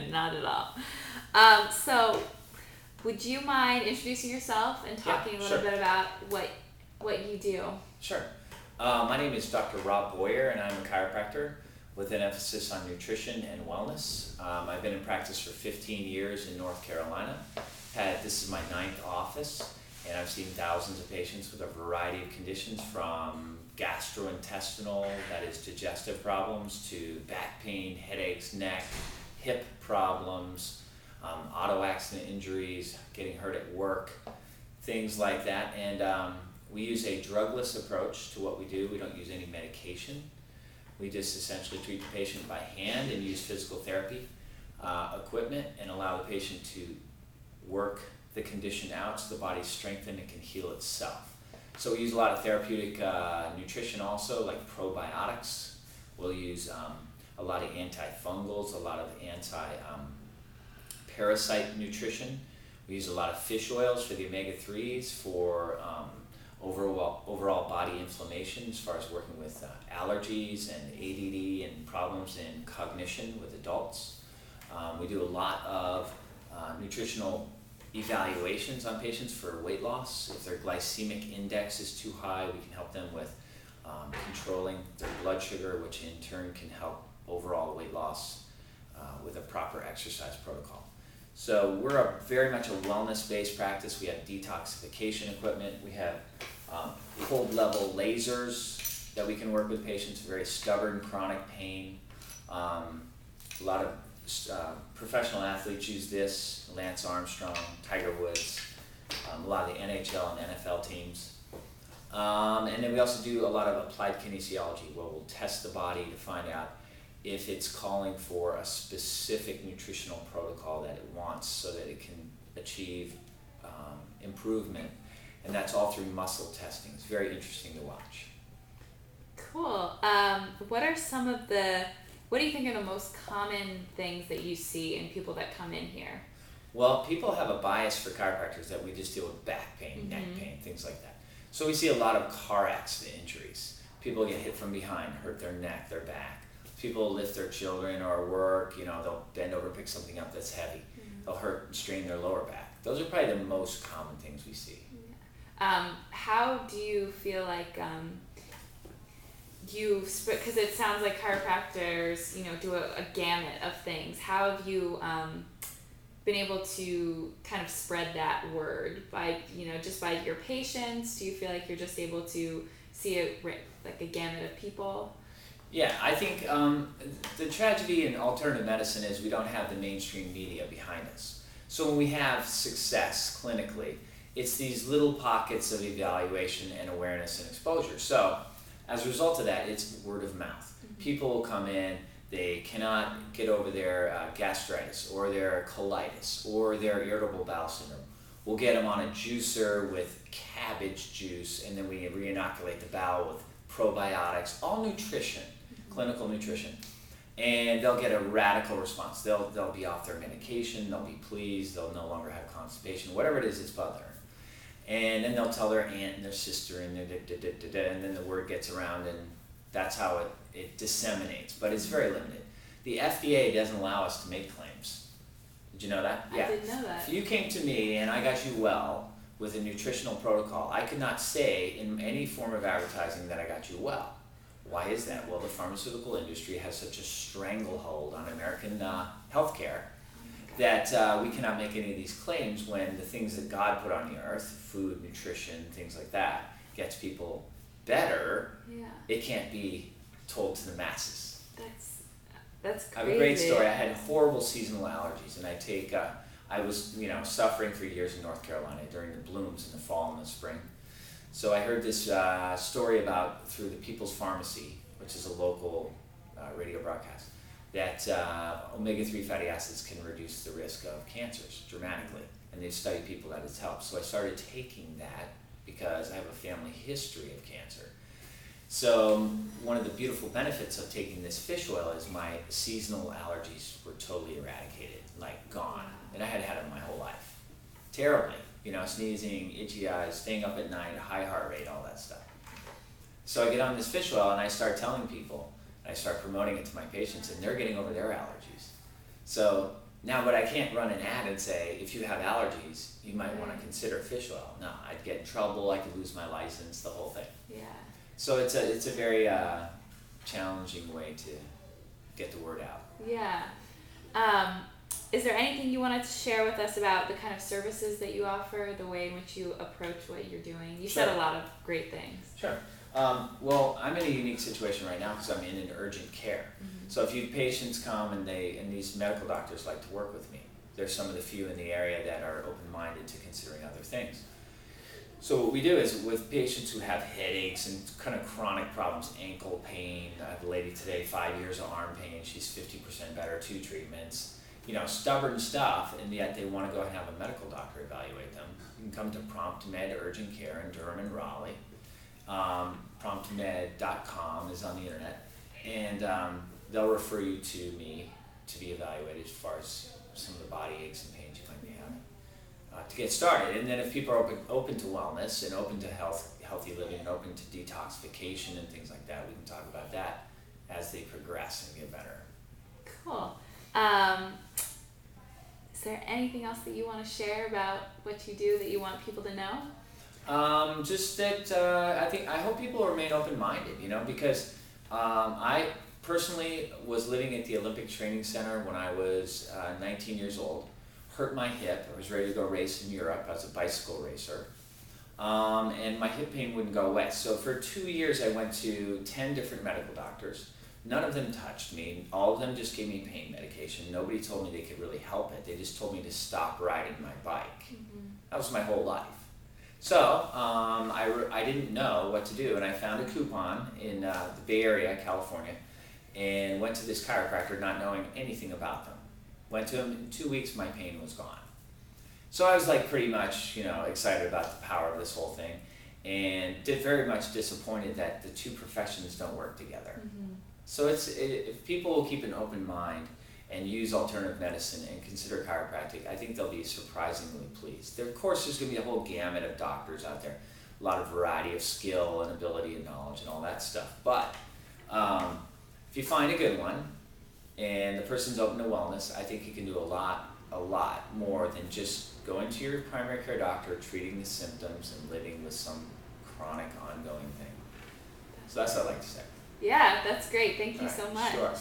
Not at all. So, would you mind introducing yourself and talking a little Sure. bit about what you do? Sure. My name is Dr. Rob Boyer, and I'm a chiropractor with an emphasis on nutrition and wellness. I've been in practice for 15 years in North Carolina. This is my ninth office, and I've seen thousands of patients with a variety of conditions from gastrointestinal, that is digestive problems, to back pain, headaches, neck, hip problems, auto accident injuries, getting hurt at work, things like that. And we use a drugless approach to what we do. We don't use any medication. We just essentially treat the patient by hand and use physical therapy equipment and allow the patient to work the condition out so the body's strengthened and can heal itself. So we use a lot of therapeutic nutrition also, like probiotics. We'll use a lot of antifungals, a lot of anti-parasite nutrition. We use a lot of fish oils for the omega-3s for overall body inflammation, as far as working with allergies and ADD and problems in cognition with adults. We do a lot of nutritional evaluations on patients for weight loss. If their glycemic index is too high, we can help them with controlling their blood sugar, which in turn can help overall weight loss with a proper exercise protocol. So we're very much a wellness-based practice. We have detoxification equipment. We have cold level lasers that we can work with patients with very stubborn chronic pain. A lot of professional athletes use this, Lance Armstrong, Tiger Woods, a lot of the NHL and NFL teams. And then we also do a lot of applied kinesiology, where we'll test the body to find out if it's calling for a specific nutritional protocol that it wants so that it can achieve improvement. And that's all through muscle testing. It's very interesting to watch. Cool. What do you think are the most common things that you see in people that come in here? Well, people have a bias for chiropractors that we just deal with back pain, neck pain, things like that. So we see a lot of car accident injuries. People get hit from behind, hurt their neck, their back. People lift their children or work, they'll bend over, pick something up that's heavy. They'll hurt and strain their lower back. Those are probably the most common things we see. How do you feel like because it sounds like chiropractors, do a gamut of things. How have you been able to kind of spread that word just by your patients? Do you feel like you're just able to see like a gamut of people? Yeah, I think the tragedy in alternative medicine is we don't have the mainstream media behind us. So when we have success clinically, it's these little pockets of evaluation and awareness and exposure. So as a result of that, it's word of mouth. People will come in, they cannot get over their gastritis or their colitis or their irritable bowel syndrome. We'll get them on a juicer with cabbage juice, and then we re-inoculate the bowel with probiotics, all nutrition, clinical nutrition. And they'll get a radical response. They'll be off their medication, they'll be pleased, they'll no longer have constipation, whatever it is that's bothering them. And then they'll tell their aunt and their sister, and then the word gets around, and that's how it disseminates. But it's very limited. The FDA doesn't allow us to make claims. Did you know that? I didn't know that. If you came to me and I got you well with a nutritional protocol, I could not say in any form of advertising that I got you well. Why is that? Well, the pharmaceutical industry has such a stranglehold on American healthcare that we cannot make any of these claims when the things that God put on the earth, food, nutrition, things like that, gets people better. Yeah. It can't be told to the masses. That's crazy. I have a great story. I had horrible seasonal allergies, and I was suffering for years in North Carolina during the blooms in the fall and the spring. So I heard this story about through the People's Pharmacy, which is a local radio broadcast, that omega-3 fatty acids can reduce the risk of cancers dramatically, and they've studied people that it's helped. So I started taking that because I have a family history of cancer. So one of the beautiful benefits of taking this fish oil is my seasonal allergies were totally eradicated, like gone. And I had had them my whole life. Terribly, sneezing, itchy eyes, staying up at night, high heart rate, all that stuff. So I get on this fish oil and I start telling people, I start promoting it to my patients, and they're getting over their allergies. So now, but I can't run an ad and say, if you have allergies, you might want to consider fish oil. No, I'd get in trouble, I could lose my license, the whole thing. Yeah. So it's a very challenging way to get the word out. Yeah. Is there anything you wanted to share with us about the kind of services that you offer, the way in which you approach what you're doing? You said a lot of great things. Sure. Well, I'm in a unique situation right now because I'm in an urgent care. Mm-hmm. So if you patients come and these medical doctors like to work with me, there's some of the few in the area that are open-minded to considering other things. So what we do is with patients who have headaches and kind of chronic problems, ankle pain. I have a lady today, 5 years of arm pain. She's 50% better, 2 treatments. Stubborn stuff, and yet they want to go and have a medical doctor evaluate them. You can come to Prompt Med Urgent Care in Durham and Raleigh. PromptMed.com is on the internet, and they'll refer you to me to be evaluated as far as some of the body aches and pains you might be having to get started. And then if people are open to wellness and open to healthy living and open to detoxification and things like that, we can talk about that as they progress and get better. Cool. Is there anything else that you want to share about what you do that you want people to know? Just that I hope people remain open-minded, because I personally was living at the Olympic Training Center when I was 19 years old, hurt my hip. I was ready to go race in Europe. I was a bicycle racer, and my hip pain wouldn't go away. So for 2 years I went to 10 different medical doctors. None of them touched me. All of them just gave me pain medication. Nobody told me they could really help it. They just told me to stop riding my bike. Mm-hmm. That was my whole life. So I didn't know what to do, and I found a coupon in the Bay Area, California, and went to this chiropractor not knowing anything about them. Went to him, in 2 weeks my pain was gone. So I was pretty much excited about the power of this whole thing, and very much disappointed that the two professions don't work together. Mm-hmm. So if people will keep an open mind and use alternative medicine and consider chiropractic, I think they'll be surprisingly pleased. Of course, there's going to be a whole gamut of doctors out there, a lot of variety of skill and ability and knowledge and all that stuff. But if you find a good one and the person's open to wellness, I think you can do a lot more than just going to your primary care doctor, treating the symptoms, and living with some chronic ongoing thing. So that's what I'd like to say. Yeah, that's great. Thank you so much. Sure.